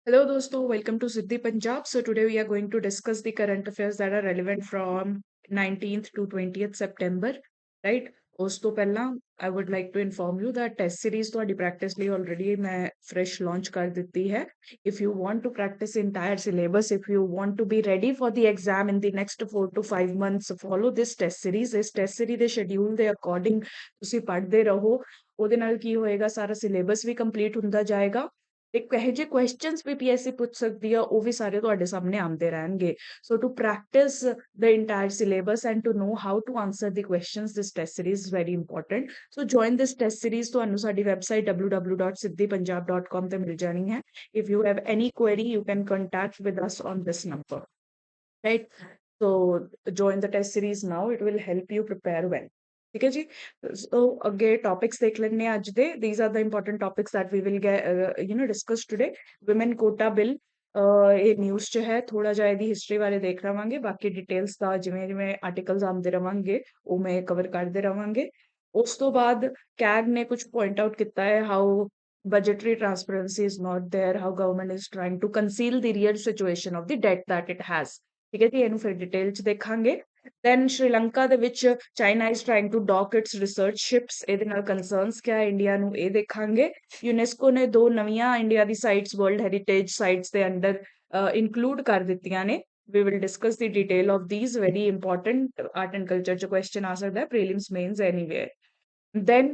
Hello, dosto. Welcome to Siddhi Punjab. So today we are going to discuss the current affairs that are relevant from 19th to 20th September, right? ਉਸ ਤੋਂ ਪਹਿਲਾਂ I would like to inform you that test series ਤੁਹਾਡੀ practice ਲਈ already ਮੈਂ fresh launch ਕਰ ਦਿੱਤੀ ਹੈ. If you want to practice entire syllabus, if you want to be ready for the exam in the next 4 to 5 months, follow this test series. ਇਸ test series ਦੇ schedule ਦੇ according ਤੁਸੀਂ ਪੜ੍ਹਦੇ ਰਹੋ. ਉਹਦੇ ਨਾਲ ਕੀ ਹੋਏਗਾ ਸਾਰਾ syllabus ਵੀ complete ਹੁੰਦਾ ਜਾਏਗਾ. ਤੇ ਕਹੇ ਜੇ ਕੁਐਸਚਨਸ ਵੀ ਪੀਐਸਸੀ ਪੁੱਛ ਸਕਦੀ ਆ ਉਹ ਵੀ ਸਾਰੇ ਤੁਹਾਡੇ ਸਾਹਮਣੇ ਆਉਂਦੇ ਰਹਿਣਗੇ so to practise the entire syllabus and to know how to answer the questions this test series is very important so join this test series ਤੁਹਾਨੂੰ ਸਾਡੀ ਵੈਬਸਾਈਟ www.siddhipunjab.com ਤੇ ਮਿਲ ਜਾਣੀ ਹੈ if you have any query you can contact with us on this number right so join the test series now it will help you prepare well ਠੀਕ ਹੈ ਜੀ ਸੋ ਅੱਗੇ ਟੌਪਿਕਸ ਦੇਖ ਲੈਣੇ ਅੱਜ ਦੇ these are the important topics that we will get discuss today women quota bill ਇਹ news 'ਚ ਹੈ ਥੋੜਾ ਜਿਹਾ ਇਹਦੀ ਹਿਸਟਰੀ ਬਾਰੇ ਦੇਖ ਰਵਾਂਗੇ ਬਾਕੀ ਡਿਟੇਲਸ ਦਾ ਜਿਵੇਂ ਜਿਵੇਂ ਆਰਟੀਕਲਸ ਆਉਂਦੇ ਰਵਾਂਗੇ ਉਹ ਮੈਂ ਕਵਰ ਕਰਦੇ ਰਵਾਂਗੇ ਉਸ ਤੋਂ ਬਾਅਦ ਕੈਗ ਨੇ ਕੁਝ ਪੁਆਇੰਟ ਆਊਟ ਕੀਤਾ ਹੈ how budgetary transparency is not there how government is trying to conceal the real situation of the debt that it has ਠੀਕ ਹੈ ਜੀ ਇਹਨੂੰ ਫਿਰ ਡਿਟੇਲ 'ਚ ਦੇਖਾਂਗੇ ਦੈਨ ਸ਼੍ਰੀਲੰਕਾ ਦੇ ਵਿੱਚ China is trying to dock its research ships ਇਹਦੇ ਨਾਲ ਕੰਸਰਨਸ ਕਿਆ ਹੈ ਇੰਡੀਆ ਨੂੰ ਇਹ ਦੇਖਾਂਗੇ ਯੂਨੈਸਕੋ ਨੇ ਦੋ ਨਵੀਆਂ ਇੰਡੀਆ ਦੀ ਸਾਈਟਸ ਵਰਲਡ ਹੈਰੀਟੇਜ ਸਾਈਟਸ ਦੇ ਅੰਡਰ ਇਨਕਲੂਡ ਕਰ ਦਿੱਤੀਆਂ ਨੇ we will discuss the detail of these very important art and culture ਚ question ਆ ਸਕਦਾ ਹੈ prelims mains anywhere then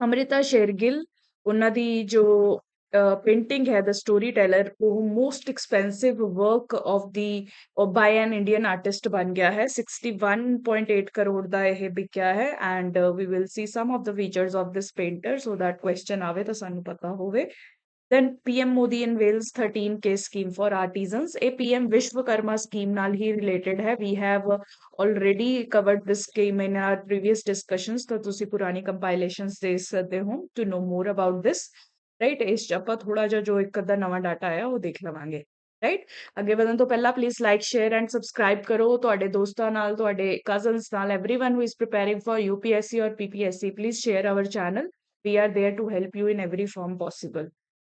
Amrita Shergill ਉਹਨਾਂ ਦੀ ਜੋ ਪੇਂਟਿੰਗ ਹੈ ਦ ਸਟੋਰੀ ਟੈਲਰ ਉਹ most expensive work of the by an Indian artist ਬਣ ਗਿਆ ਹੈ 61.8 ਕਰੋੜ ਦਾ ਇਹ ਵਿਕਿਆ ਹੈ and we will see some of the features of this painter so that question ਆਵੇ ਤਾਂ ਸਾਨੂੰ ਪਤਾ ਹੋਵੇ then PM Modi unveils 13K scheme for artisans. A PM Vishwakarma scheme ਨਾਲ ਹੀ related ਹੈ. We have already covered this scheme in our previous discussions. ਤਾਂ ਤੁਸੀਂ ਪੁਰਾਣੀ compilations ਦੇਖ ਸਕਦੇ ਹੋ to know more about this. Right? ਇਸ 'ਚ ਆਪਾਂ ਥੋੜਾ ਜਿਹਾ ਜੋ ਇੱਕ ਅੱਧਾ ਨਵਾਂ ਡਾਟਾ ਆਇਆ ਉਹ ਦੇਖ ਲਵਾਂਗੇ. ਰਾਈਟ ਅੱਗੇ ਵਧਣ ਤੋਂ ਪਹਿਲਾਂ please like share and subscribe ਕਰੋ ਤੁਹਾਡੇ ਦੋਸਤਾਂ ਨਾਲ ਤੁਹਾਡੇ ਕਜ਼ਨਸ ਨਾਲ everyone who is preparing for UPSC or PPSC please share our channel we are there to help you in every form possible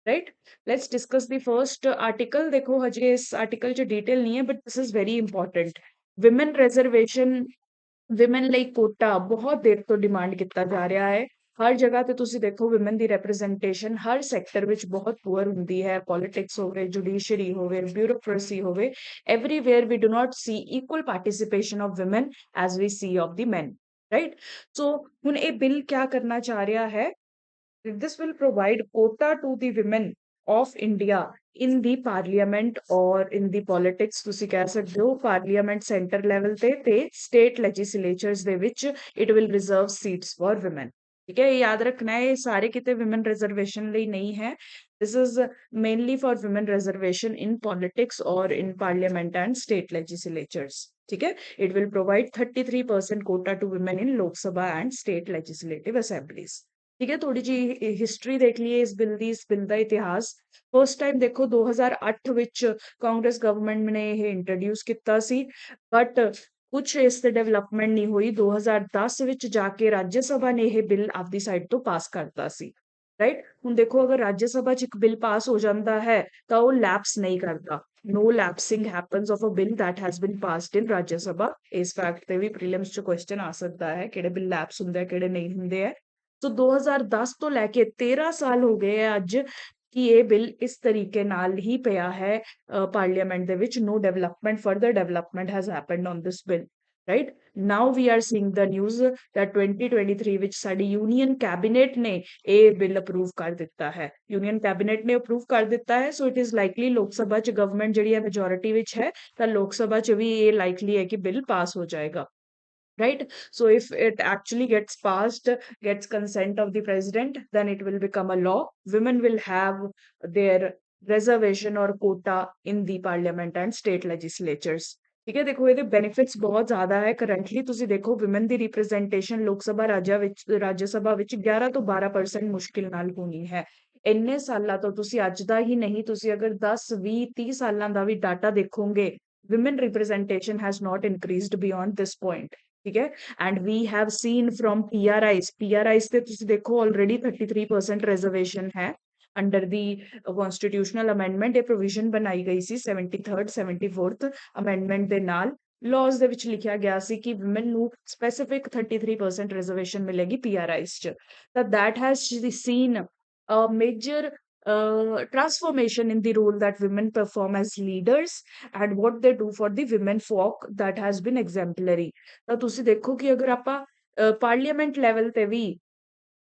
right let's discuss the first article देखो हजे इस article च detail नहीं है but this is very important women reservation women ਲਈ quota ਬਹੁਤ ਦੇਰ ਤੋਂ ਡਿਮਾਂਡ ਕੀਤਾ ਜਾ ਰਿਹਾ ਹੈ ਹਰ ਜਗ੍ਹਾ ਤੇ ਤੁਸੀਂ ਦੇਖੋ women ਦੀ representation ਹਰ ਸੈਕਟਰ ਵਿੱਚ ਬਹੁਤ ਪੂਅਰ ਹੁੰਦੀ ਹੈ ਪੋਲਿਟਿਕਸ ਹੋਵੇ ਜੁਡੀਸ਼ਰੀ ਹੋਵੇ ਬਿਊਰੋਕ੍ਰੇਸੀ ਹੋਵੇ everywhere we do not see equal participation of women as we see of the men right so ਹੁਣ ਇਹ ਬਿੱਲ ਕਿਆ ਕਰਨਾ ਚਾਹ ਰਿਹਾ ਹੈ this will provide quota to the women of India in the parliament or in the politics ਤੁਸੀਂ ਕਹਿ ਸਕਦੇ ਹੋ parliament center level ਤੇ state legislatures ਦੇ ਵਿੱਚ it will reserve seats for women ਠੀਕ ਹੈ ਇਹ ਯਾਦ ਰੱਖਣਾ ਹੈ ਇਹ ਸਾਰੇ ਕਿਤੇ women reservation ਲਈ ਨਹੀਂ ਹੈ this is mainly for women reservation in politics or in parliament and state legislatures ठीक है it will provide 33% quota to women in Lok Sabha and state legislative assemblies ਠੀਕ ਹੈ ਥੋੜੀ ਜੀ ਹਿਸਟਰੀ ਦੇਖ ਲਈਏ ਇਸ ਬਿੱਲ ਦੀ ਇਸ ਬਿੱਲ ਦਾ ਇਤਿਹਾਸ ਫਸਟ ਟਾਈਮ ਦੇਖੋ 2008 ਵਿੱਚ ਕਾਂਗਰਸ ਗਵਰਨਮੈਂਟ ਨੇ ਇਹ ਇੰਟਰੋਡਿਊਸ ਕੀਤਾ ਸੀ ਬਟ ਕੁਝ ਇਸ ਤੇ ਡਿਵੈਲਪਮੈਂਟ ਨਹੀਂ ਹੋਈ 2010 ਵਿੱਚ ਜਾ ਕੇ ਰਾਜ ਸਭਾ ਨੇ ਇਹ ਬਿੱਲ ਆਪਦੀ ਸਾਈਡ ਤੋਂ ਪਾਸ ਕਰਤਾ ਸੀ ਰਾਈਟ ਹੁਣ ਦੇਖੋ ਅਗਰ ਰਾਜ ਸਭਾ 'ਚ ਇੱਕ ਬਿੱਲ ਪਾਸ ਹੋ ਜਾਂਦਾ ਹੈ ਤਾਂ ਉਹ ਲੈਪਸ ਨਹੀਂ ਕਰਦਾ no lapsing happens of a bill that has been passed in Rajya Sabha ਇਸ ਫੈਕਟ ਤੇ ਵੀ ਪ੍ਰੀਲਿਮਸ 'ਚ ਕੁਐਸਚਨ ਆ ਸਕਦਾ ਹੈ ਕਿਹੜੇ ਬਿੱਲ ਲੈਪਸ ਹੁੰਦੇ ਆ ਕਿਹੜੇ ਨਹੀਂ ਹੁੰਦੇ ਆ ਸੋ 2010 ਤੋਂ ਲੈ ਕੇ 13 ਸਾਲ ਹੋ ਗਏ ਆ ਅੱਜ ਕਿ ਇਹ ਬਿੱਲ ਇਸ ਤਰੀਕੇ ਨਾਲ ਹੀ ਪਿਆ ਹੈ ਪਾਰਲੀਮੈਂਟ ਦੇ ਵਿੱਚ no development further development has happened on this bill right now we are seeing the news that 2023 ਵਿੱਚ ਸਾਡੀ ਯੂਨੀਅਨ ਕੈਬਨਿਟ ਨੇ ਇਹ ਬਿੱਲ ਅਪਰੂਵ ਕਰ ਦਿੱਤਾ ਹੈ ਯੂਨੀਅਨ ਕੈਬਨਿਟ ਨੇ ਅਪਰੂਵ ਕਰ ਦਿੱਤਾ ਹੈ ਸੋ ਇਟ ਇਜ਼ ਲਾਈਕਲੀ ਲੋਕ ਸਭਾ 'ਚ ਗਵਰਨਮੈਂਟ ਜਿਹੜੀ ਹੈ ਮੈਜੋਰਿਟੀ ਵਿੱਚ ਹੈ ਤਾਂ ਲੋਕ ਸਭਾ 'ਚ ਵੀ ਇਹ ਲਾਈਕਲੀ ਹੈ ਕਿ ਬਿੱਲ ਪਾਸ ਹੋ ਜਾਏਗਾ right so if it actually gets passed gets consent of the president then it will become a law women will have their reservation or quota in the parliament and state legislatures ਠੀਕ ਹੈ ਦੇਖੋ ਇਹਦੇ benefits ਬਹੁਤ ਜ਼ਿਆਦਾ ਹੈ currently ਤੁਸੀਂ ਦੇਖੋ women ਦੀ representation ਲੋਕ ਸਭਾ ਰਾਜ ਸਭਾ ਵਿੱਚ 11 ਤੋਂ 12% ਮੁਸ਼ਕਿਲ ਨਾਲ ਹੋਣੀ ਹੈ ਇੰਨੇ ਸਾਲਾਂ ਤੋਂ ਤੁਸੀਂ ਅੱਜ ਦਾ ਹੀ ਨਹੀਂ ਤੁਸੀਂ ਅਗਰ 10 20 30 ਸਾਲਾਂ ਦਾ ਵੀ ਡਾਟਾ ਦੇਖੋਗੇ women representation has not increased beyond this point ठीक है and we have seen from PRIs ਤੇ ਤੁਸੀਂ ਦੇਖੋ already 33% reservation ਹੈ ਅੰਡਰ ਦੀ ਕਨਸਟੀਟਿਊਸ਼ਨਲ ਅਮੈਂਡਮੈਂਟ ਇਹ ਪ੍ਰੋਵੀਜ਼ਨ ਬਣਾਈ ਗਈ ਸੀ 73rd 74th ਅਮੈਂਡਮੈਂਟ ਦੇ ਨਾਲ ਲਾਜ਼ ਦੇ ਵਿੱਚ ਲਿਖਿਆ ਗਿਆ ਸੀ ਕਿ ਵਿਮਨ ਨੂੰ ਸਪੈਸੀਫਿਕ 33% ਰਿਜ਼ਰਵੇਸ਼ਨ ਮਿਲੇਗੀ ਪੀਆਰਆਈਸ ਚ ਤਾਂ that has seen a major transformation in the role that women perform as leaders and what they do for the women folk that has been exemplary ਤਾਂ ਤੁਸੀਂ ਦੇਖੋ ਕਿ ਅਗਰ ਆਪਾਂ ਪਾਰਲੀਮੈਂਟ ਲੈਵਲ ਤੇ ਵੀ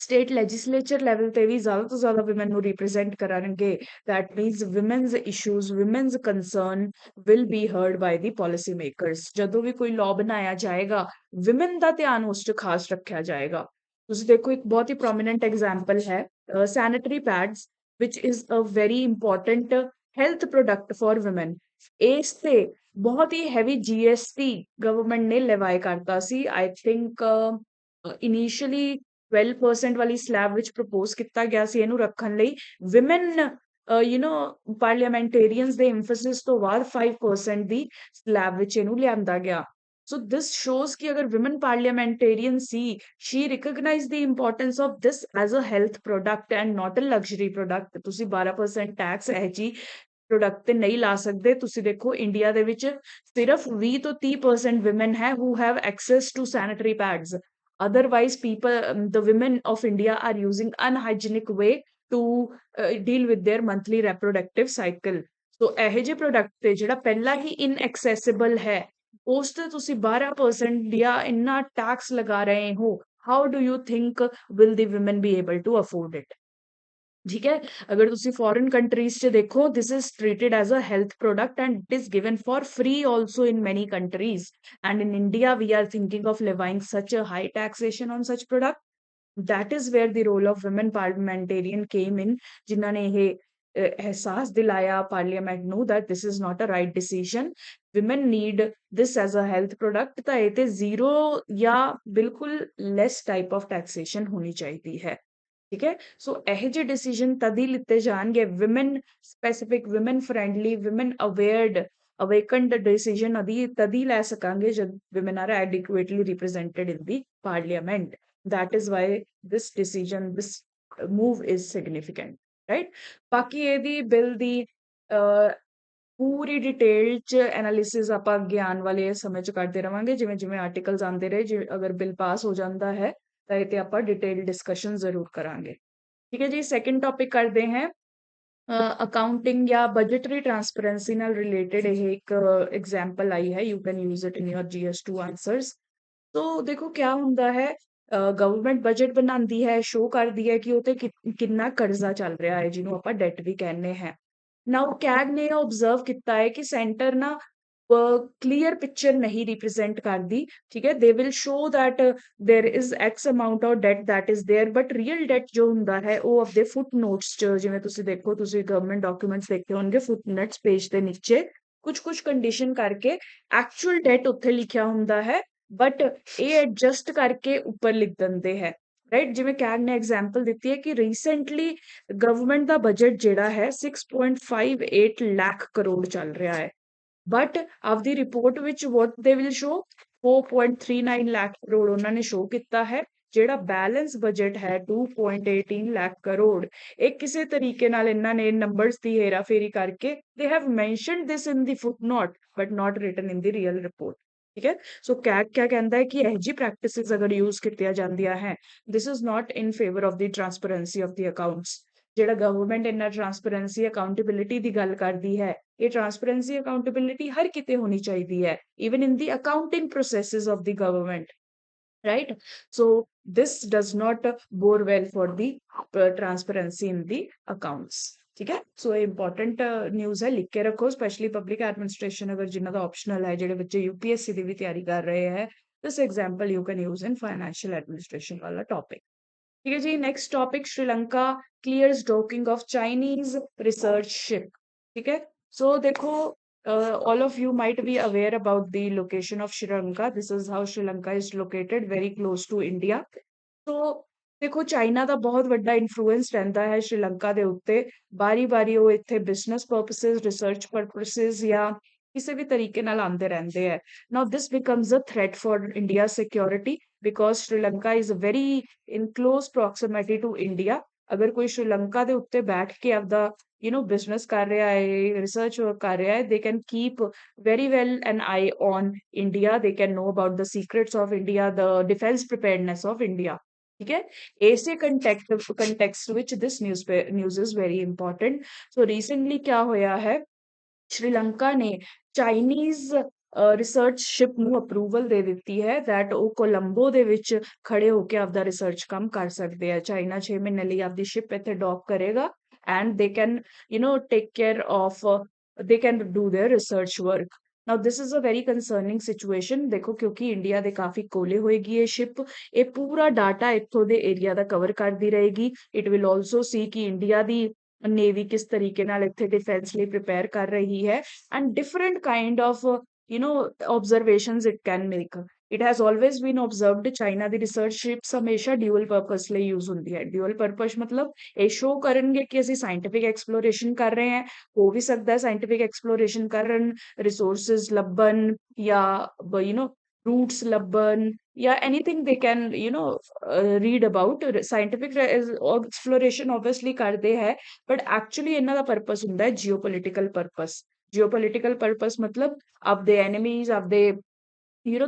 ਸਟੇਟ ਲੈਜਿਸਲੇਚਰ ਲੈਵਲ ਤੇ ਵੀ ਜ਼ਿਆਦਾ ਤੋਂ ਜ਼ਿਆਦਾ ਵਿਮਨ ਨੂੰ ਰਿਪਰੈਜ਼ੈਂਟ ਕਰਨਗੇ that means women's issues women's concern will be heard by the policy makers ਜਦੋਂ ਵੀ ਕੋਈ ਲਾਅ ਬਣਾਇਆ ਜਾਏਗਾ ਵਿਮਨ ਦਾ ਧਿਆਨ ਉਸ 'ਚ ਖਾਸ ਰੱਖਿਆ ਜਾਏਗਾ ਤੁਸੀਂ ਦੇਖੋ ਇੱਕ ਬਹੁਤ ਹੀ ਪ੍ਰੋਮਿਨੈਂਟ ਐਗਜ਼ਾਮਪਲ ਹੈ sanitary pads which is a very important health product for women ਇਸ ਤੇ ਬਹੁਤ ਹੀ ਹੈਵੀ ਜੀਐਸਟੀ ਗਵਰਨਮੈਂਟ ਨੇ ਲਵਾਏ ਕਰਤਾ ਸੀ ਆਈ ਥਿੰਕ ਇਨੀਸ਼ੀਅਲੀ 12% ਵਾਲੀ ਸਲੈਬ ਵਿੱਚ ਪ੍ਰਪੋਜ਼ ਕੀਤਾ ਗਿਆ ਸੀ ਇਹਨੂੰ ਰੱਖਣ ਲਈ ਵਿਮਨ ਪਾਰਲੀਮੈਂਟੇਰੀਅਨਸ ਦੇ ਐਮਫੈਸਿਸ ਤੋਂ ਬਾਅਦ 5% ਦੀ ਸਲੈਬ ਵਿੱਚ ਇਹਨੂੰ ਲਿਆਂਦਾ ਗਿਆ ਸੋ ਦਿਸ ਸ਼ੋਜ਼ ਕਿ ਅਗਰ ਵਿਮਨ ਪਾਰਲੀਮੈਂਟੇਰੀਅਨ ਸੀ she recognise the importance of this as a health product and not a luxury product ਤੁਸੀਂ 12% ਟੈਕਸ ਇਹ ਜੀ ਪ੍ਰੋਡਕਟ ਤੇ ਨਹੀਂ ਲਾ ਸਕਦੇ ਤੁਸੀਂ ਦੇਖੋ ਇੰਡੀਆ ਦੇ ਵਿੱਚ ਸਿਰਫ 20 ਤੋਂ 30% ਵਿਮਨ ਹੈ who have access to sanitary pads otherwise people the women of India are using unhygienic way to deal with their monthly reproductive cycle so ਇਹ ਜਿਹੇ ਪ੍ਰੋਡਕਟ ਤੇ ਜਿਹੜਾ ਪਹਿਲਾਂ ਹੀ inaccessible ਹੈ ਉਸ ਤੇ ਤੁਸੀਂ 12% ਜਾਂ ਇੰਨਾ ਟੈਕਸ ਲਗਾ ਰਹੇ ਹੋ how do you think will the women be able to afford it ठीक है अगर तुसी फॉरेन कंट्रीज च देखो this is treated as a health product and it is given for free also in many countries and in India we are thinking of levying such a high taxation on such product that is where the role of women parliamentarian came in ਜਿਨ੍ਹਾਂ ਨੇ ਇਹ ਅਹਿਸਾਸ ਦਿਲਾਇਆ parliament ਨੂੰ that this is not a right decision women need this as a health product ਤਾਂ ਇਹ ਤੇ zero ਜਾਂ ਬਿਲਕੁਲ ਲੈਸ ਟਾਈਪ ਆਫ ਟੈਕਸੇਸ਼ਨ ਹੋਣੀ ਚਾਹੀਦੀ ਹੈ ਠੀਕ ਹੈ ਸੋ ਇਹ ਜਿਹੇ ਡਿਸੀਜਨ ਤਦ ਹੀ ਲਿੱਤੇ ਜਾਣਗੇ women specific women friendly women aware awakened decision ਤਦ ਹੀ ਲੈ ਸਕਾਂਗੇ ਜਦ women are adequately represented in the parliament that is why this decision this move is significant right ਬਾਕੀ ਇਹਦੀ ਬਿੱਲ ਦੀ ਪੂਰੀ ਡਿਟੇਲ ਚ ਐਨਾਲਿਸਿਸ ਆਪਾਂ ਗਿਆਨ ਵਾਲੇ ਸਮੇਂ ਚ ਕਰਦੇ ਰਵਾਂਗੇ ਜਿਵੇਂ ਜਿਵੇਂ ਆਰਟੀਕਲਸ ਆਉਂਦੇ ਰਹੇ ਜਿਵੇਂ ਅਗਰ ਬਿੱਲ ਪਾਸ ਹੋ ਜਾਂਦਾ ਹੈ ਤਾਂ ਇਹ ਤੇ ਆਪਾਂ ਡਿਟੇਲ ਡਿਸਕਸ਼ਨ ਜ਼ਰੂਰ ਕਰਾਂਗੇ ਠੀਕ ਹੈ ਜੀ ਸੈਕੰਡ ਟੌਪਿਕ ਕਰਦੇ ਹਾਂ ਅਕਾਊਂਟਿੰਗ ਜਾਂ ਬਜਟਰੀ ਟ੍ਰਾਂਸਪੇਰੈਂਸੀ ਨਾਲ ਰਿਲੇਟਡ ਇਹ ਇੱਕ ਐਗਜ਼ਾਮਪਲ ਆਈ ਹੈ you can use it in your GS2 answers ਤੋ ਦੇਖੋ ਕਿਆ ਹੁੰਦਾ ਹੈ ਗਵਰਨਮੈਂਟ ਬਜਟ ਬਣਾਉਂਦੀ ਹੈ ਸ਼ੋ ਕਰਦੀ ਹੈ ਕਿ ਉਹ ਤੇ ਕਿੰਨਾ ਕਰਜ਼ਾ ਚੱਲ ਰਿਹਾ ਹੈ ਜਿਹਨੂੰ ਆਪਾਂ ਡੈਟ ਵੀ ਕਹਿੰਦੇ ਹਾਂ ਨਾਓ ਕੈਗ ਨੇ ਆਬਜ਼ਰਵ ਕੀਤਾ ਹੈ ਕਿ ਸੈਂਟਰ ਨਾ ਕਲੀਅਰ ਪਿਕਚਰ ਨਹੀਂ ਰਿਪਰੈਜ਼ੈਂਟ ਕਰਦੀ ਠੀਕ ਹੈ they will show that there is x amount of debt that is there but real debt ਜੋ ਹੁੰਦਾ ਹੈ ਉਹ ਆਪਦੇ ਫੁੱਟ ਨੋਟਸ ਚ ਜਿਵੇਂ ਤੁਸੀਂ ਦੇਖੋ ਤੁਸੀਂ ਗਵਰਨਮੈਂਟ ਡਾਕੂਮੈਂਟਸ ਦੇਖੇ ਹੋਣਗੇ ਫੁੱਟ ਨੋਟਸ ਪੇਜ ਦੇ ਨੀਚੇ ਕੁਝ ਕੰਡੀਸ਼ਨ ਕਰਕੇ ਐਕਚੁਅਲ ਡੈਟ ਉੱਥੇ ਲਿਖਿਆ ਹੁੰਦਾ ਹੈ ਬਟ ਇਹ ਐਡਜਸਟ ਕਰਕੇ ਉੱਪਰ ਲਿਖ ਦਿੰਦੇ ਹੈ ਰਾਈਟ ਜਿਵੇਂ ਕੈਗ ਨੇ ਐਗਜ਼ਾਮਪਲ ਦਿੱਤੀ ਹੈ ਕਿ ਰੀਸੈਂਟਲੀ ਗਵਰਨਮੈਂਟ ਦਾ ਬਜਟ ਜਿਹੜਾ ਹੈ 6.58 ਲੱਖ ਕਰੋੜ ਚੱਲ ਰਿਹਾ ਹੈ ਬਟ ਆਪਦੀ ਰਿਪੋਰਟ ਵਿੱਚ what they will show 4.39 lakh crore ਉਹਨਾਂ ਨੇ ਸ਼ੋ ਕੀਤਾ ਹੈ ਜਿਹੜਾ ਬੈਲੈਂਸ ਬਜਟ ਹੈ 2.18 ਲੱਖ ਕਰੋੜ ਇਹ ਕਿਸੇ ਤਰੀਕੇ ਨਾਲ ਇਹਨਾਂ ਨੇ ਨੰਬਰਸ ਦੀ ਹੇਰਾਫੇਰੀ ਕਰਕੇ they have mentioned this in the footnote but not written in the real report ਠੀਕ ਹੈ ਸੋ ਕੈਗ ਕਿਆ ਕਹਿੰਦਾ ਹੈ ਕਿ ਇਹ ਜੀ ਪ੍ਰੈਕਟਿਸਿਸ ਅਗਰ ਯੂਜ਼ ਕੀਤੀਆਂ ਜਾਂਦੀਆਂ ਹੈ this is not in favor of the transparency of the accounts ਜਿਹੜਾ ਗਵਰਨਮੈਂਟ ਇੰਨਾ ਟ੍ਰਾਂਸਪੇਰੈਂਸੀ ਅਕਾਊਂਟੇਬਿਲਿਟੀ ਦੀ ਗੱਲ ਕਰਦੀ ਹੈ ਇਹ ਟ੍ਰਾਂਸਪੇਰੈਂਸੀ ਅਕਾਊਂਟੇਬਿਲਿਟੀ ਹਰ ਕਿਤੇ ਹੋਣੀ ਚਾਹੀਦੀ ਹੈ even in the accounting processes of the government right so this does not bode well for the transparency in the accounts ਠੀਕ ਹੈ ਸੋ ਇਹ ਇੰਪੋਰਟੈਂਟ ਨਿਊਜ਼ ਹੈ ਲਿਖ ਕੇ ਰੱਖੋ ਸਪੈਸ਼ਲੀ ਪਬਲਿਕ ਐਡਮਿਨਿਸਟ੍ਰੇਸ਼ਨ ਅਗਰ ਜਿਨ੍ਹਾਂ ਦਾ ਆਪਸ਼ਨਲ ਹੈ ਜਿਹੜੇ ਬੱਚੇ UPSC ਦੀ ਵੀ ਤਿਆਰੀ ਕਰ ਰਹੇ ਹੈ this example you can use in financial administration ਵਾਲਾ ਟੌਪਿਕ ठीक है जी next topic Sri Lanka clears docking of Chinese research ship ठीक है सो देखो all of you might be aware about the location of Sri Lanka this is how Sri Lanka is located very close to India so ਦੇਖੋ China ਦਾ ਬਹੁਤ ਵੱਡਾ influence ਰਹਿੰਦਾ ਹੈ ਸ਼੍ਰੀਲੰਕਾ ਦੇ ਉੱਤੇ ਬਾਰੀ-ਬਾਰੀ ਉਹ ਇੱਥੇ ਬਿਜ਼ਨਸ ਪਰਪਸਸ ਰਿਸਰਚ ਪਰਪਸਸ ਜਾਂ ਕਿਸੇ ਵੀ ਤਰੀਕੇ ਨਾਲ ਆਉਂਦੇ ਰਹਿੰਦੇ ਹੈ now this becomes a threat for India's security because Sri Lanka is very in close proximity to India ਅਗਰ ਕੋਈ ਸ਼੍ਰੀਲੰਕਾ ਦੇ ਉੱਤੇ ਬੈਠ ਕੇ ਆਪਦਾ ਬਿਜ਼ਨਸ ਕਰ ਰਿਹਾ ਹੈ, ਰਿਸਰਚ ਵਰਕ ਕਰ ਰਿਹਾ ਹੈ, they can keep very well an eye on India. They can know about the secrets of India, the defense preparedness of India. ठीक है, ऐसे कंटेक्स्ट ਵਿੱਚ this news is very important. So recently क्या ਹੋਇਆ ਹੈ, ਸ਼੍ਰੀਲੰਕਾ ਨੇ ਚਾਈਨੀਜ਼ ਰਿਸਰਚ ਸ਼ਿਪ ਨੂੰ approval ਦੇ ਦਿੱਤੀ ਹੈ that ਉਹ ਕੋਲੰਬੋ ਦੇ ਵਿੱਚ ਖੜੇ ਹੋ ਕੇ ਆਪਦਾ ਰਿਸਰਚ ਕੰਮ ਕਰ ਸਕਦੇ ਆ। ਚਾਈਨਾ 6 ਮਹੀਨੇ ਲਈ ਆਪਦੀ ਸ਼ਿਪ ਇੱਥੇ ਡੌਕ ਕਰੇਗਾ and they can take care of they can do their research work. Now this is a very concerning situation, ਦੇਖੋ ਕਿਉਂਕਿ ਇੰਡੀਆ ਦੇ ਕਾਫੀ ਕੋਲੇ ਹੋਏਗੀ ਇਹ ਸ਼ਿਪ, ਇਹ ਪੂਰਾ ਡਾਟਾ ਇੱਥੋਂ ਦੇ ਏਰੀਆ ਦਾ ਕਵਰ ਕਰਦੀ ਰਹੇਗੀ। ਇਟ ਵਿਲ ਆਲਸੋ ਸੀ ਕਿ ਇੰਡੀਆ ਦੀ ਨੇਵੀ ਕਿਸ ਤਰੀਕੇ ਨਾਲ ਇੱਥੇ ਡਿਫੈਂਸ ਲਈ ਪ੍ਰਿਪੇਅਰ ਕਰ ਰਹੀ ਹੈ and different kind of observations it can make. It has always been observed China the research ships ਹਮੇਸ਼ਾ ਡਿਊਅਲ ਪਰਪਸ ਲਈ ਯੂਜ਼ ਹੁੰਦੀ ਹੈ। ਡਿਊਅਲ ਪਰਪਸ ਮਤਲਬ ਇਹ ਸ਼ੋ ਕਰਨਗੇ ਕਿ ਅਸੀਂ ਸਾਇੰਟਿਫਿਕ ਐਕਸਪਲੋਰੇਸ਼ਨ ਕਰ ਰਹੇ ਹਾਂ, ਹੋ ਵੀ ਸਕਦਾ ਹੈ ਸਾਇੰਟਿਫਿਕ ਐਕਸਪਲੋਰੇਸ਼ਨ ਕਰਨ, ਰਿਸੋਰਸਿਸ ਲੱਭਣ ਜਾਂ ਰੂਟਸ ਲੱਭਣ ਜਾਂ anything they can read about scientific exploration obviously ਕਰਦੇ ਹੈ, but actually ਇਹਨਾਂ ਦਾ ਪਰਪਸ ਹੁੰਦਾ ਹੈ ਜਿਓਪੋਲਿਟੀਕਲ ਪਰਪਸ। ਜਿਓਪੋਲਿਟੀਕਲ ਪਰਪਸ ਮਤਲਬ ਆਪਦੇ ਐਨੀਮੀਜ਼, ਆਪਦੇ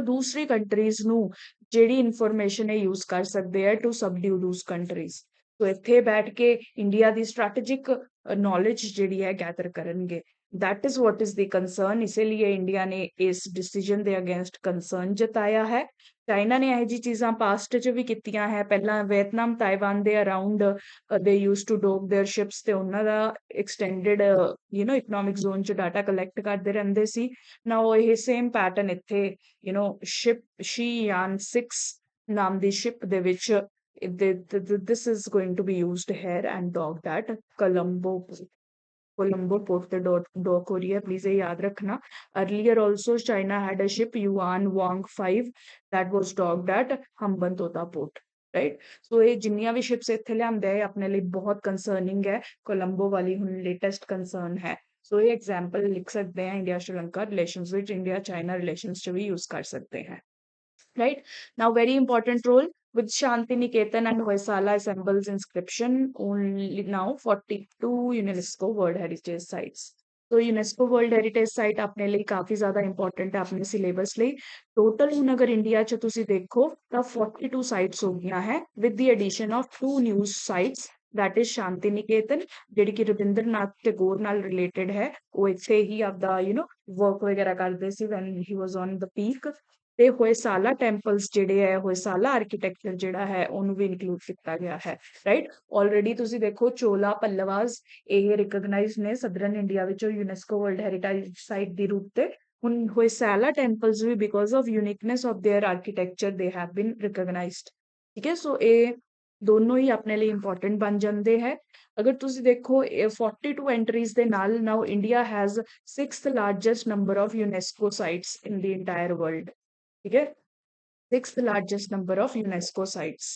ਦੂਸਰੀ ਕੰਟਰੀਜ਼ ਨੂੰ ਜਿਹੜੀ ਇਨਫੋਰਮੇਸ਼ਨ ਇਹ ਯੂਜ਼ ਕਰ ਸਕਦੇ ਆ ਟੂ ਸਬਡਿਊ ਦੂਸ ਕੰਟਰੀਜ਼। ਸੋ ਇੱਥੇ ਬੈਠ ਕੇ ਇੰਡੀਆ ਦੀ ਸਟ੍ਰੈਟੇਜਿਕ ਨੌਲੇਜ ਜਿਹੜੀ ਹੈ ਗੈਦਰ ਕਰਨਗੇ। that is what is the concern, ਇसीलिए ਇੰਡੀਆ ਨੇ ਇਸ ਡਿਸੀਜਨ ਦੇ ਅਗੇਂਸਟ ਕੰਸਰਨ ਜਤਾਇਆ ਹੈ। ਚਾਈਨਾ ਨੇ ਇਹੋ ਜਿਹੀ ਚੀਜ਼ਾਂ ਪਾਸਟ 'ਚ ਵੀ ਕੀਤੀਆਂ ਹੈ, ਪਹਿਲਾਂ ਵੀਅਤਨਾਮ ਤਾਇਵਾਨ ਦੇ around they use to dock their ships ਤੇ ਉਹਨਾਂ ਦਾ ਐਕਸਟੈਂਡਡ ਇਕਨੋਮਿਕ ਜ਼ੋਨ 'ਚ ਡਾਟਾ ਕਲੈਕਟ ਕਰਦੇ ਰਹਿੰਦੇ ਸੀ। ਨਾ ਉਹ ਇਹ ਸੇਮ ਪੈਟਰਨ ਇੱਥੇ ਸ਼ਿਪ ਸ਼ੀਯਾਨ 6 ਨਾਮ ਦੀ ਸ਼ਿਪ ਦੇ ਵਿੱਚ this is going to be used here and docked at Colombo port ਤੇ dock ਹੋ ਰਹੀ ਹੈ। Please ਇਹ ਯਾਦ ਰੱਖਣਾ। Earlier also China had a ship Yuan Wang 5 that was docked at Hambantota port, right? So ਇਹ ਜਿੰਨੀਆਂ ਵੀ ਸ਼ਿਪਸ ਇੱਥੇ ਲਿਆਂਦੇ ਆ ਆਪਣੇ ਲਈ ਬਹੁਤ ਕੰਸਰਨਿੰਗ ਹੈ। ਕੋਲੰਬੋ ਵਾਲੀ ਹੁਣ ਲੇਟੈਸਟ ਕੰਸਰਨ ਹੈ। ਸੋ ਇਹ ਐਗਜ਼ਾਮਪਲ ਲਿਖ ਸਕਦੇ ਆ ਇੰਡੀਆ ਸ਼੍ਰੀਲੰਕਾ ਰਿਲੇਸ਼ਨਸ ਵਿੱਚ, ਇੰਡੀਆ ਚਾਈਨਾ ਰਿਲੇਸ਼ਨਸ 'ਚ ਵੀ ਯੂਜ਼ ਕਰ ਸਕਦੇ ਹੈ। Right now, very important role with Shanti Niketan and Hoysala assembles inscription only now 42 UNESCO World Heritage Sites. So UNESCO World Heritage Site ਆਪਣੇ ਲਈ ਕਾਫੀ ਜ਼ਿਆਦਾ ਇੰਪੋਰਟੈਂਟ ਹੈ ਆਪਣੇ ਸਿਲੇਬਸ ਲਈ। ਟੋਟਲ ਹੁਣ ਅਗਰ ਇੰਡੀਆ 'ਚ ਤੁਸੀਂ ਦੇਖੋ ਤਾਂ 42 ਸਾਈਟਸ ਹੋ ਗਈਆਂ ਹੈ with the addition of 2 new sites, that is ਸ਼ਾਂਤੀ ਨਿਕੇਤਨ ਜਿਹੜੀ ਕਿ ਰਵਿੰਦਰਨਾਥ ਟੈਗੋਰ ਨਾਲ ਰਿਲੇਟਡ ਹੈ। ਉਹ ਇੱਥੇ ਹੀ ਆਪਦਾ ਵਰਕ ਵਗੈਰਾ ਕਰਦੇ ਸੀ when he was on the peak। ਤੇ ਹੋਇਸਾਲਾ ਟੈਂਪਲਸ ਜਿਹੜੇ ਹੈ, ਹੋਇਸਾਲਾ ਆਰਕੀਟੈਕਚਰ ਜਿਹੜਾ ਹੈ ਉਹਨੂੰ ਵੀ ਇਨਕਲੂਡ ਕੀਤਾ ਗਿਆ ਹੈ। ਰਾਈਟ, ਆਲਰੇਡੀ ਤੁਸੀਂ ਦੇਖੋ ਚੋਲਾ ਪੱਲਵਾਸ ਇਹ ਰਿਕਗਨਾਈਜ਼ਡ ਨੇ ਸਦਰਨ ਇੰਡੀਆ ਵਿੱਚੋਂ ਯੂਨੈਸਕੋ ਵਰਲਡ ਹੈਰੀਟੇਜ ਸਾਈਟ ਦੀ ਰੂਪ ਤੇ। ਹੁਣ ਹੋਇਸਾਲਾ ਟੈਂਪਲਸ ਵੀ because of uniqueness of their architecture they have been recognised. ਠੀਕ ਹੈ, ਸੋ ਇਹ ਦੋਨੋਂ ਹੀ ਆਪਣੇ ਲਈ ਇੰਪੋਰਟੈਂਟ ਬਣ ਜਾਂਦੇ ਹੈ। ਅਗਰ ਤੁਸੀਂ ਦੇਖੋ 42 ਐਂਟਰੀਜ਼ ਦੇ ਨਾਲ now India has 6th largest number of UNESCO sites in the entire world. ਠੀਕ ਹੈ, 6th largest number of UNESCO sites.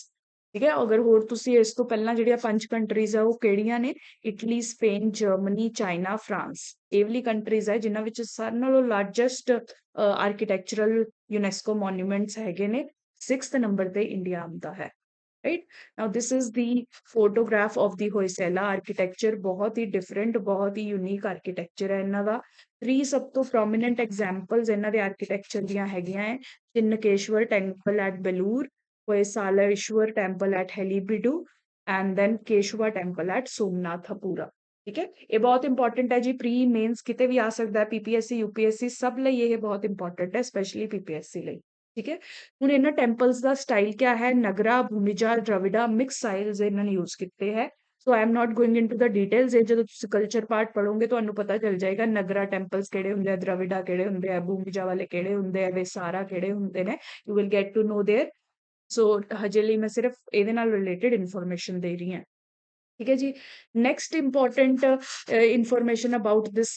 ਠੀਕ ਹੈ, ਅਗਰ ਹੋਰ ਤੁਸੀਂ ਇਸ ਤੋਂ ਪਹਿਲਾਂ ਜਿਹੜੀਆਂ 5 ਕੰਟਰੀਜ਼ ਆ ਉਹ ਕਿਹੜੀਆਂ ਨੇ, Italy, Spain, Germany, China, France. ਇਹ ਵਾਲੀ ਕੰਟਰੀਜ਼ ਹੈ ਜਿਨ੍ਹਾਂ ਵਿੱਚ ਸਾਰਿਆਂ ਨਾਲੋਂ ਲਾਰਜੈਸਟ ਆਰਕੀਟੈਕਚਰਲ ਯੂਨੈਸਕੋ ਮੋਨੂਮੈਂਟਸ ਹੈਗੇ ਨੇ। 6th ਨੰਬਰ ਤੇ ਇੰਡੀਆ ਆਉਂਦਾ ਹੈ। right now this is the photograph of the Hoysala architecture। बहुत ही different, बहुत ही unique architecture है ਇਹਨਾਂ ਦਾ। 3 ਸਭ ਤੋਂ prominent examples ਇਹਨਾਂ ਦੇ architecture ਦੀਆਂ ਹੈਗੀਆਂ ਹੈ ਚਿੰਨਕੇਸ਼ਵਰ temple at Belur, Hoysaleshwar temple at Halebeedu and then Keshwa temple at Somnathapura। ठीक है, ਇਹ ਬਹੁਤ ਇੰਪੋਰਟੈਂਟ ਹੈ ਜੀ, ਪ੍ਰੀ ਮੇਨਸ ਕਿਤੇ ਵੀ ਆ ਸਕਦਾ ਹੈ, ਪੀਪੀਐਸਸੀ ਯੂਪੀਐਸਸੀ ਸਭ ਲਈ ਇਹ ਬਹੁਤ ਇੰਪੋਰਟੈਂਟ ਹੈ, ਸਪੈਸ਼ਲੀ ਪੀਪੀਐਸਸੀ ਲਈ। ਠੀਕ ਹੈ, ਹੁਣ ਇਹਨਾਂ ਟੈਂਪਲਸ ਦਾ ਸਟਾਈਲ ਕਿਆ ਹੈ, ਨਗਰਾ, ਭੂਮਿਜਾ, द्रविड़ा ਮਿਕਸ ਸਟਾਈਲਸ ਇਹਨਾਂ ਨੇ ਯੂਜ਼ ਕੀਤੇ ਹੈ। So I am not going into the details. ਇਹ ਜਦੋਂ ਤੁਸੀਂ ਕਲਚਰ ਪਾਰਟ ਪੜੋਗੇ ਤੁਹਾਨੂੰ ਪਤਾ ਚੱਲ ਜਾਏਗਾ ਨਗਰਾ ਟੈਂਪਲਸ ਕਿਹੜੇ ਹੁੰਦੇ ਆ, द्रविड़ा ਕਿਹੜੇ ਹੁੰਦੇ ਆ, ਭੂਮਿਜਾ ਵਾਲੇ ਕਿਹੜੇ ਹੁੰਦੇ ਆ, वेसारा ਕਿਹੜੇ ਹੁੰਦੇ ਨੇ। You will get to know there. So ਹਜੇ ਲਈ ਮੈਂ ਸਿਰਫ ਇਹਦੇ ਨਾਲ ਰਿਲੇਟਡ ਇਨਫੋਰਮੇਸ਼ਨ ਦੇ ਰਹੀ ਹਾਂ। ठीक है जी, next important information about this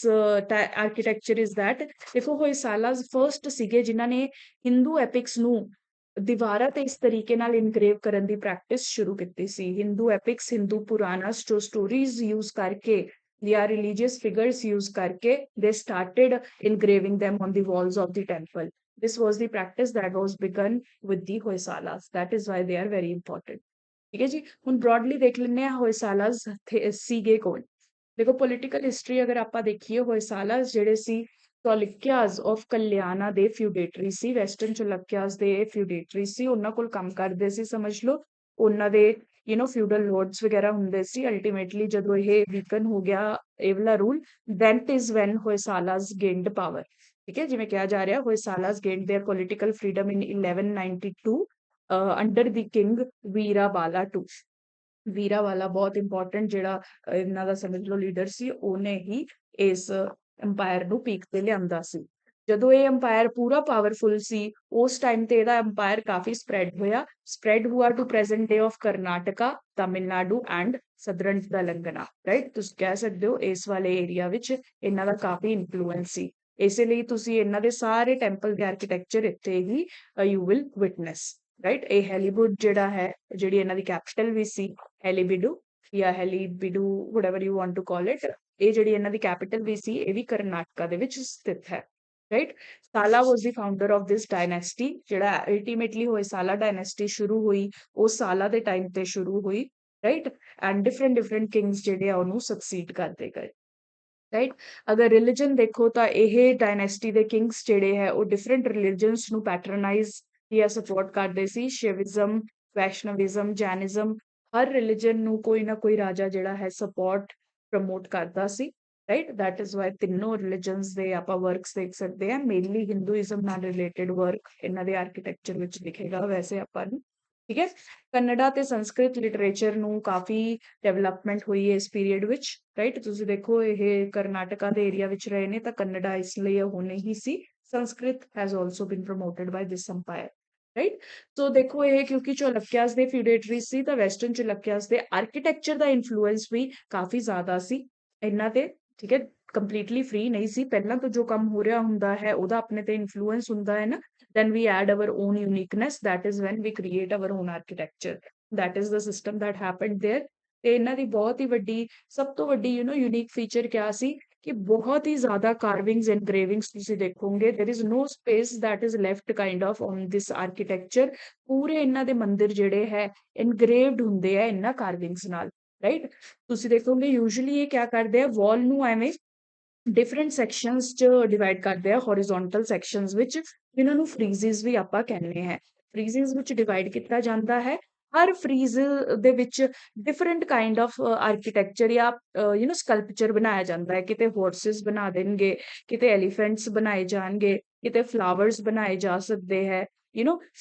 architecture is that देखो होयसालाज फर्स्ट सीगे जिन्हां ने हिंदू एपिक्स ਨੂੰ ਦੀਵਾਰਾਂ ਤੇ ਇਸ ਤਰੀਕੇ ਨਾਲ ਇਨਗ੍ਰੇਵ ਕਰਨ ਦੀ ਪ੍ਰੈਕਟਿਸ ਸ਼ੁਰੂ ਕੀਤੀ ਸੀ। ਹਿੰਦੂ ਐਪਿਕਸ, ਹਿੰਦੂ ਪੁਰਾਣਾਸ ਜੋ ਸਟੋਰੀਜ਼ ਯੂਜ਼ ਕਰਕੇ ਜਾਂ ਰਿਲੀਜੀਅਸ ਫਿਗਰਸ ਯੂਜ਼ ਕਰਕੇ they started engraving them on the walls of the temple. This was the practice that was begun with the Hoysalas. That is why they are very important. ठीक है जी। ਹੁਣ broadly ਦੇਖ ਲੈਂਦੇ ਆ ਹੋਇਸਾਲਾਸ ਸੀਗੇ ਕੌਣ। ਦੇਖੋ ਪੋਲੀਟੀਕਲ ਹਿਸਟਰੀ ਅਗਰ ਆਪਾਂ ਦੇਖੀਏ, ਹੋਇਸਾਲਾਸ ਜਿਹੜੇ ਸੀ ਚਾਲੁਕਿਆਸ ਆਫ ਕਲਿਆਣਾ ਦੇ ਫਿਊਡੇਟਰੀ ਸੀ, ਵੈਸਟਰਨ ਚਾਲੁਕਿਆਸ ਦੇ ਫਿਊਡੇਟਰੀ ਸੀ, ਉਹਨਾਂ ਕੋਲ ਕੰਮ ਕਰਦੇ ਸੀ, ਸਮਝ ਲਓ। ਉਹਨਾਂ ਦੇ ਫਿਊਡਲ ਲੋਰਡਸ ਵਗੈਰਾ ਹੁੰਦੇ ਸੀ। ਅਲਟੀਮੇਟਲੀ ਜਦੋਂ ਇਹ ਵੀਕਨ ਹੋ ਗਿਆ ਇਹ ਵਾਲਾ rule, that is when Hoysalas gained power. ਠੀਕ ਹੈ, ਜਿਵੇਂ ਕਿਹਾ ਜਾ ਰਿਹਾ Hoysalas gained their political freedom in 1192 under the king Veera Ballala two. ਵੀਰਾਵਾਲਾ ਬਹੁਤ ਇੰਪੋਰਟੈਂਟ ਜਿਹੜਾ ਇਹਨਾਂ ਦਾ ਸਮਝ ਲਓ ਲੀਡਰ ਸੀ, ਉਹਨੇ ਹੀ ਇਸ ਅੰਪਾਇਰ ਨੂੰ ਪੀਕ ਤੇ ਲਿਆਂਦਾ ਸੀ। ਜਦੋਂ ਇਹ ਅੰਪਾਇਰ ਪੂਰਾ ਪਾਵਰਫੁਲ ਸੀ, ਉਸ ਟਾਈਮ ਤੇ ਇਹਦਾ ਅੰਪਾਇਰ ਕਾਫੀ ਸਪਰੈਡ ਹੁਆ to present day of Karnataka, Tamil Nadu and southern Telangana. Right, ਤੁਸੀਂ ਕਹਿ ਸਕਦੇ ਹੋ ਇਸ ਵਾਲੇ ਏਰੀਆ ਵਿੱਚ ਇਹਨਾਂ ਦਾ ਕਾਫੀ ਇਨਫਲੂਐਂਸ ਸੀ। ਇਸੇ ਲਈ ਤੁਸੀਂ ਇਹਨਾਂ ਦੇ ਸਾਰੇ ਟੈਂਪਲ ਦੇ ਆਰਕੀਟੈਕਚਰ ਇੱਥੇ ਹੀ ਯੂ ਵਿਲ ਵਿਟਨੈਸ। ਰਾਈਟ, ਇਹ ਹੈਲੀਵੁੱਡ ਜਿਹੜਾ ਹੈ, ਜਿਹੜੀ ਇਹਨਾਂ ਦੀ ਕੈਪੀਟਲ ਵੀ ਸੀ ਹੈਲੀਬਿਡੂ ਜਾਂ ਹੈਲੀਬਿਡੂ, whatever you want to call it, ਇਹ ਜਿਹੜੀ ਇਹਨਾਂ ਦੀ ਕੈਪੀਟਲ ਵੀ ਸੀ, ਇਹ ਵੀ ਕਰਨਾਟਕਾ ਦੇ ਵਿੱਚ ਸਥਿਤ ਹੈ। ਰਾਈਟ, ਸਾਲਾ ਵਾਸ ਦੀ ਫਾਊਂਡਰ ਆਫ ਦਿਸ ਡਾਇਨੈਸਟੀ। ਜਿਹੜਾ ਅਲਟੀਮੇਟਲੀ ਹੋਇਸਾਲਾ ਡਾਇਨੈਸਟੀ ਸ਼ੁਰੂ ਹੋਈ, ਉਹ ਸਾਲਾ ਦੇ ਟਾਈਮ ਤੇ ਸ਼ੁਰੂ ਹੋਈ। ਰਾਈਟ, ਐਂਡ ਡਿਫਰੈਂਟ ਕਿੰਗਸ ਜਿਹੜੇ ਆ ਉਹਨੂੰ ਸਕਸੀਡ ਕਰਦੇ ਗਏ। ਰਾਈਟ, ਅਗਰ ਰਿਲੀਜਨ ਦੇਖੋ ਤਾਂ ਇਹ ਡਾਇਨੈਸਟੀ ਦੇ ਕਿੰਗਸ ਜਿਹੜੇ ਹੈ ਉਹ ਡਿਫਰੈਂਟ ਰਿਲੀਜਨਸ ਨੂੰ ਪੈਟਰਨਾਈਜ਼ ਜਾਂ ਸਪੋਰਟ ਕਰਦੇ ਸੀ। ਸ਼ਿਵਿਜ਼ਮ, ਵੈਸ਼ਨਵਿਜ਼ਮ, ਜੈਨਿਜ਼ਮ, ਹਰ ਰਿਲੀਜਨ ਨੂੰ ਕੋਈ ਨਾ ਕੋਈ ਰਾਜਾ ਜਿਹੜਾ ਹੈ ਸਪੋਰਟ ਪ੍ਰਮੋਟ ਕਰਦਾ ਸੀ। ਰਾਈਟ, ਦੈਟ ਇਜ਼ ਵਾਈ ਤਿੰਨੋਂ ਰਿਲੀਜਨਸ ਦੇ ਆਪਾਂ ਵਰਕਸ ਦੇਖ ਸਕਦੇ ਹਾਂ। ਮੇਨਲੀ ਹਿੰਦੂਇਜ਼ਮ ਨਾਲ ਰਿਲੇਟਡ ਵਰਕ ਇਹਨਾਂ ਦੇ ਆਰਕੀਟੈਕਚਰ ਵਿੱਚ ਦਿਖੇਗਾ ਵੈਸੇ ਆਪਾਂ ਨੂੰ। ਠੀਕ ਹੈ, ਕੰਨੜਾ ਤੇ ਸੰਸਕ੍ਰਿਤ ਲਿਟਰੇਚਰ ਨੂੰ ਕਾਫੀ ਡਿਵੈਲਪਮੈਂਟ ਹੋਈ ਹੈ ਇਸ ਪੀਰੀਅਡ ਵਿੱਚ। ਰਾਈਟ, ਤੁਸੀਂ ਦੇਖੋ ਇਹ ਕਰਨਾਟਕਾ ਦੇ ਏਰੀਆ ਵਿੱਚ ਰਹੇ ਨੇ ਤਾਂ ਕੰਨੜਾ ਇਸ ਲਈ ਉਹ ਨਹੀਂ ਸੀ। Sanskrit has also been promoted by this empire. Right, so ਦੇਖੋ ਇਹ ਕਿਉਂਕਿ ਚਾਲੁਕਿਆਸ ਦੇ ਫਿਊਡੇਟਰੀ ਸੀ ਤਾਂ ਵੈਸਟਰਨ ਚਾਲੁਕਿਆਸ ਦੇ ਆਰਕੀਟੈਕਚਰ ਦਾ ਇਨਫਲੂਐਂਸ ਵੀ ਕਾਫੀ ਜ਼ਿਆਦਾ ਸੀ ਇਹਨਾਂ ਤੇ। ਠੀਕ ਹੈ, ਕੰਪਲੀਟਲੀ ਫ੍ਰੀ ਨਹੀਂ ਸੀ। ਪਹਿਲਾਂ ਤੋਂ ਜੋ ਕੰਮ ਹੋ ਰਿਹਾ ਹੁੰਦਾ ਹੈ ਉਹਦਾ ਆਪਣੇ ਤੇ ਇਨਫਲੂਐਂਸ ਹੁੰਦਾ ਹੈ ਨਾ, then we add our own uniqueness, that is when we create our own architecture, that is the system that happened there। ਤੇ ਇਹਨਾਂ ਦੀ ਬਹੁਤ ਹੀ ਵੱਡੀ, ਸਭ ਤੋਂ ਵੱਡੀ ਯੂਨੀਕ ਫੀਚਰ ਕਿਆ ਸੀ ਕਿ ਬਹੁਤ ਹੀ ਜ਼ਿਆਦਾ ਕਾਰਵਿੰਗਸ ਐਨਗ੍ਰੇਵਿੰਗਸ ਤੁਸੀਂ ਦੇਖੋਗੇ। there is no space that is left kind of on this architecture। ਪੂਰੇ ਇਹਨਾਂ ਦੇ ਮੰਦਿਰ ਜਿਹੜੇ ਹੈ ਇਨਗ੍ਰੇਵਡ ਹੁੰਦੇ ਆ ਇਹਨਾਂ ਕਾਰਵਿੰਗਸ ਨਾਲ। ਰਾਈਟ, ਤੁਸੀਂ ਦੇਖੋਗੇ ਯੂਜੂਅਲੀ ਇਹ ਕਿਆ ਕਰਦੇ ਆ, ਵਾਲ ਨੂੰ ਐਵੇਂ ਡਿਫਰੈਂਟ ਸੈਕਸ਼ਨਸ ਚ ਡਿਵਾਈਡ ਕਰਦੇ ਆ, ਹੌਰੀਜ਼ੋਨਟਲ ਸੈਕਸ਼ਨਸ ਵਿੱਚ, ਜਿਨ੍ਹਾਂ ਨੂੰ ਫਰੀਜ਼ਸ ਵੀ ਆਪਾਂ ਕਹਿੰਦੇ ਹਾਂ। ਫਰੀਜ਼ਸ ਵਿੱਚ ਡਿਵਾਈਡ ਕੀਤਾ ਜਾਂਦਾ ਹੈ। ਹਰ ਫਰੀਜ਼ ਦੇ ਵਿੱਚ ਡਿਫਰੈਂਟ ਕਾਈਂਡ ਆਫ ਆਰਕੀਟੈਕਚਰ ਜਾਂ ਸਕਲਪਚਰ ਬਣਾਇਆ ਜਾਂਦਾ ਹੈ। ਕਿਤੇ ਹਾਰਸਿਸ ਬਣਾ ਦੇਣਗੇ, ਕਿਤੇ ਐਲੀਫੈਂਟਸ ਬਣਾਏ ਜਾਣਗੇ, ਕਿਤੇ ਫਲਾਵਰਸ ਬਣਾਏ ਜਾ ਸਕਦੇ ਹੈ,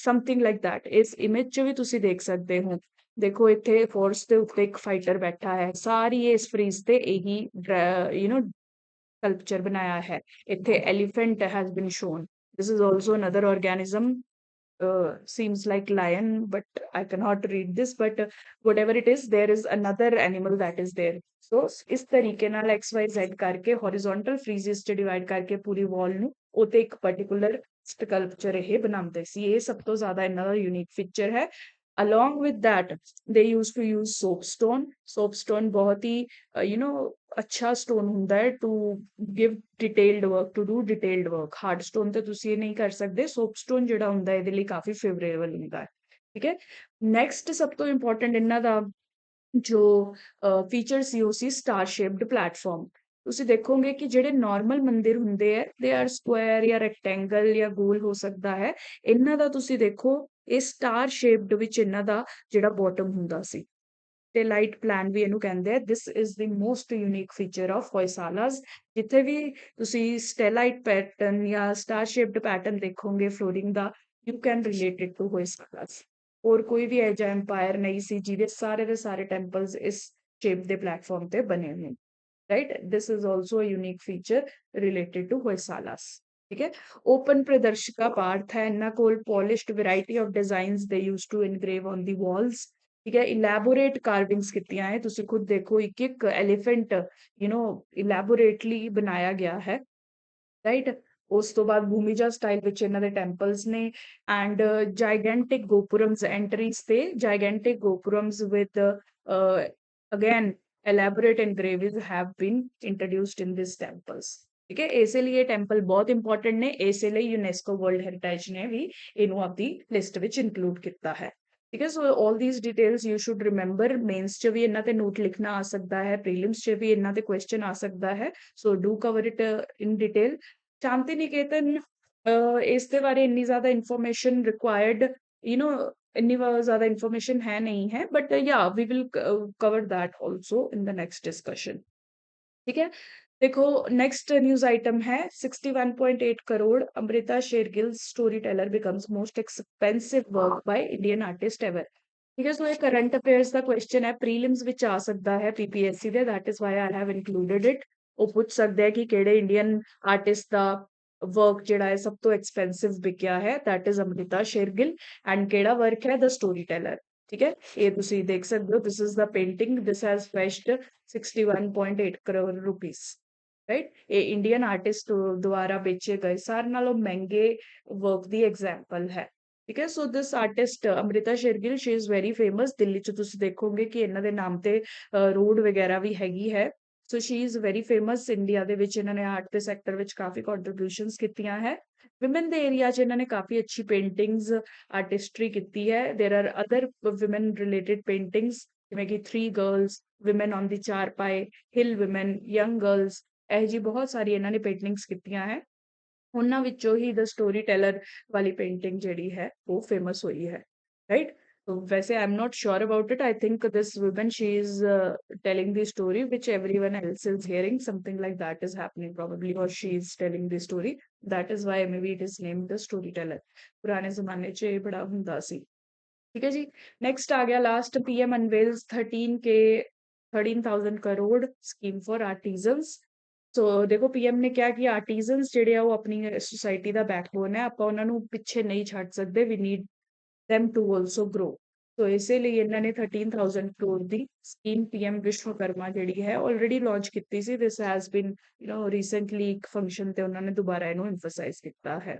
ਸਮਥਿੰਗ ਲਾਈਕ ਦੈਟ। ਇਸ ਇਮੇਜ 'ਚ ਵੀ ਤੁਸੀਂ ਦੇਖ ਸਕਦੇ ਹੋ। ਦੇਖੋ ਇੱਥੇ ਹਾਰਸ ਦੇ ਉੱਤੇ ਇੱਕ ਫਾਈਟਰ ਬੈਠਾ ਹੈ, ਸਾਰੀ ਇਸ ਫਰੀਜ਼ ਤੇ ਇਹੀ sculpture ਬਣਾਇਆ ਹੈ। ਇੱਥੇ elephant has been shown, this is also another organism, seems like lion but I cannot read this, but whatever it is, there is another animal that is there। so ਇਸ ਤਰੀਕੇ ਨਾਲ XYZ ਕਰਕੇ horizontal freezes ਚ divide ਕਰਕੇ ਪੂਰੀ wall ਨੂੰ ਉਤੇ ਇੱਕ particular sculpture ਇਹ ਬਣਾਉਂਦੇ ਸੀ। ਇਹ ਸਭ ਤੋਂ ਜ਼ਿਆਦਾ ਇਹਨਾਂ ਦਾ ਯੂਨੀਕ ਫੀਚਰ ਹੈ। along with that they used to use soapstone ਬਹੁਤ ਹੀ ਅੱਛਾ ਸਟੋਨ ਹੁੰਦਾ ਹੈ to give detailed work, to do detailed work. Hard stone ਤੇ ਤੁਸੀਂ ਇਹ ਨਹੀਂ ਕਰ ਸਕਦੇ, ਸੋਪਸਟੋਨ ਜਿਹੜਾ ਹੁੰਦਾ ਇਹਦੇ ਲਈ ਕਾਫੀ ਫੇਵਰੇਬਲ ਹੁੰਦਾ ਹੈ। ਠੀਕ ਹੈ, ਨੈਕਸਟ ਸਭ ਤੋਂ ਇੰਪੋਰਟੈਂਟ ਇਹਨਾਂ ਦਾ ਜੋ ਫੀਚਰ ਸੀ ਉਹ ਸੀ ਸਟਾਰ ਸ਼ੇਪਡ ਪਲੇਟਫਾਰਮ। ਤੁਸੀਂ ਦੇਖੋਗੇ ਕਿ ਜਿਹੜੇ ਨਾਰਮਲ ਮੰਦਿਰ ਹੁੰਦੇ ਆ ਦੇ ਆਰ ਸਕੁਆਇਰ ਜਾਂ ਰੈਕਟੈਂਗਲ ਜਾਂ ਗੋਲ ਹੋ ਸਕਦਾ ਹੈ। ਇਹਨਾਂ ਦਾ ਤੁਸੀਂ ਦੇਖੋ ਇਹ ਸਟਾਰ ਸ਼ੇਪਡ ਵਿੱਚ ਇਹਨਾਂ ਦਾ ਜਿਹੜਾ ਬੋਟਮ ਹੁੰਦਾ ਸੀ, ਤੇ ਲਾਈਟ ਪਲਾਨ ਵੀ ਇਹਨੂੰ ਕਹਿੰਦੇ ਆ। This is the most unique feature of Hoysalas. ਜਿੱਥੇ ਵੀ ਤੁਸੀਂ ਸਟੈਲਾਈਟ ਪੈਟਰਨ ਜਾਂ ਸਟਾਰ ਸ਼ੇਪਡ ਪੈਟਰਨ ਦੇਖੋਗੇ ਫਲੋਰਿੰਗ ਦਾ, you can relate it to Hoysalas. ਹੋਰ ਕੋਈ ਵੀ ਇਹੋ ਜਿਹਾ ਐਮਪਾਇਰ ਨਹੀਂ ਸੀ ਜਿਹਦੇ ਸਾਰੇ ਦੇ ਸਾਰੇ ਟੈਂਪਲਸ ਇਸ ਸ਼ੇਪ ਦੇ ਪਲੇਟਫਾਰਮ ਤੇ ਬਣੇ ਹੋਣ। Right, this is also a unique feature related to Hoysalas. ਠੀਕ ਹੈ, ਓਪਨ ਪ੍ਰਦਰਸ਼ਿਕਾ ਪਾਰਥ ਹੈ ਇਹਨਾਂ ਕੋਲ। Polished variety of designs they use to engrave on the walls. ਠੀਕ ਹੈ, ਇਲੈਬੋਰੇਟ ਕਾਰਵਿੰਗਸ ਕੀਤੀਆਂ ਹੈ। ਤੁਸੀਂ ਖੁਦ ਦੇਖੋ ਇੱਕ ਇੱਕ ਐਲੀਫੈਂਟ ਇਲੈਬੋਰੇਟਲੀ ਬਣਾਇਆ ਗਿਆ ਹੈ। ਰਾਈਟ, ਉਸ ਤੋਂ ਬਾਅਦ ਭੂਮੀਜਾ ਸਟਾਈਲ ਵਿੱਚ ਇਹਨਾਂ ਦੇ ਟੈਂਪਲਸ ਨੇ ਐਂਡ ਜਾਈਗੈਂਟਿਕ ਗੋਪੁਰਮਸ ਐਂਟਰੀਜ਼ ਤੇ gigantic gopurams with again elaborate engravings have been introduced in these temples। ਠੀਕ ਹੈ, ਇਸੇ ਲਈ ਇਹ ਟੈਂਪਲ ਬਹੁਤ ਇੰਪੋਰਟੈਂਟ ਨੇ, ਇਸੇ ਲਈ ਯੂਨੈਸਕੋ ਵਰਲਡ ਹੈਰੀਟੇਜ ਨੇ ਵੀ ਇਹਨੂੰ ਆਪਣੀ ਲਿਸਟ ਵਿੱਚ ਇਨਕਲੂਡ ਕੀਤਾ ਹੈ। ठीक है। So all these details you should remember. Mains च भी इन्हां ते नोट लिखना आ सकता है, प्रीलिम्स च भी इन्हां ते क्वेश्चन आ सकता है। So do cover it in detail. Shantiniketan इस दे बारे इन्नी ज्यादा इंफॉर्मेशन रिक्वायर्ड, यू नो, इतनी ज्यादा इंफॉर्मेशन है नहीं है, बट या we will cover that also in the next discussion. ठीक है। देखो, नेक्स्ट न्यूज आइटम है 61.8 crore, Amrita Shergil story teller becomes most expensive work by Indian artist ever. ठीक है। सो ये करंट अफेयर्स का क्वेश्चन है, प्रीलिम्स विच आ सकता है पीपीएससी ਦੇ, that is why I have included it. ਉਹ ਪੁੱਛ ਸਕਦੇ ਆ ਕਿ ਕਿਹੜੇ ਇੰਡੀਅਨ ਆਰਟਿਸਟ ਦਾ ਵਰਕ ਜਿਹੜਾ ਹੈ ਸਭ ਤੋਂ ਐਕਸਪੈਂਸਿਵ ਵਿਕਿਆ ਹੈ, that is Amrita Shergil. And ਕਿਹੜਾ वर्क है, द स्टोरी टेलर। ठीक है। ये ਤੁਸੀਂ देख सकते हो, this is the painting, this has fetched 61.8 crore rupees. Right, ये इंडियन आर्टिस्ट द्वारा बेचे गए सारे नालों महंगे वर्क दी एग्जांपल है। ठीक है। So this artist Amrita Shergil, she is very famous. Delhi च तुसी देखोगे कि इन्हां दे नाम ते रोड वगैरह भी हैगी है। So she is very famous. India दे विच इन्हां ने आर्ट दे सैक्टर विच काफी कंट्रीब्यूशंस कीतियां है। विमेन दे एरिया च इन्हां ने काफी अच्छी पेंटिंग्स आर्टिस्ट्री की है। There are other women related paintings, जिवें कि three girls, women on the charpai, hill women, young girls, ਇਹ ਜੀ ਬਹੁਤ ਸਾਰੀ ਇਹਨਾਂ ਨੇ ਪੇਂਟਿੰਗਸ ਕੀਤੀਆਂ ਹੈ। ਉਹਨਾਂ ਵਿੱਚੋਂ ਹੀ ਦ ਸਟੋਰੀ ਟੈਲਰ ਵਾਲੀ ਪੇਂਟਿੰਗ ਜਿਹੜੀ ਹੈ ਉਹ ਫੇਮਸ ਹੋਈ ਹੈ। ਰਾਈਟ। ਵੈਸੇ ਆਈ am not sure about it. I think this woman, she is telling the story which everyone else is hearing, something like that is happening probably, or she is telling the story, that is why maybe it is named the storyteller। ਪੁਰਾਣੇ ਜ਼ਮਾਨੇ 'ਚ ਇਹ ਬੜਾ ਹੁੰਦਾ ਸੀ। ठीक है जी। Next आ गया last, PM unveils 13,000 crore scheme for artisans. So देखो, पीएम ने क्या किया, आर्टिजन्स ਜਿਹੜੇ ਆ ਉਹ ਆਪਣੀ ਸੋਸਾਇਟੀ ਦਾ ਬੈਕਬੋਨ ਹੈ, ਆਪਾਂ ਉਹਨਾਂ ਨੂੰ ਪਿੱਛੇ ਨਹੀਂ ਛੱਡ ਸਕਦੇ। We need them to also grow। So ਇਸੇ ਲਈ ਇਹਨਾਂ ਨੇ 13,000 ਕਰੋੜ ਦੀ ਸਕੀਮ ਪੀਐਮ ਵਿਸ਼ਵਕਰਮਾ ਜਿਹੜੀ ਹੈ ਆਲਰੇਡੀ ਲਾਂਚ ਕੀਤੀ ਸੀ। ਦਿਸ ਹੈਜ਼ ਬੀਨ ਰੀਸੈਂਟਲੀ ਇੱਕ ਫੰਕਸ਼ਨ ਤੇ ਉਹਨਾਂ ਨੇ ਦੁਬਾਰਾ ਇਹਨੂੰ ਐਮਫਸਾਈਜ਼ ਕੀਤਾ ਹੈ।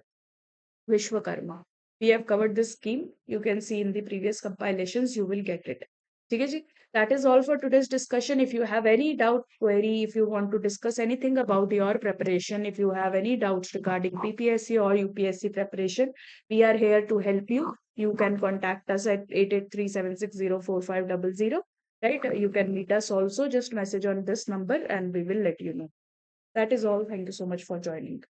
Vishwakarma। We have covered this scheme। You can see in the previous compilations, you will get it। ठीक है जी। That is all for today's discussion। If you have any doubt, query, if you want to discuss anything about your preparation, if you have any doubts regarding PPSC or UPSC preparation, we are here to help you। You can contact us at 8837604500। Right? You can meet us also. Just message on this number and we will let you know। That is all। Thank you so much for joining।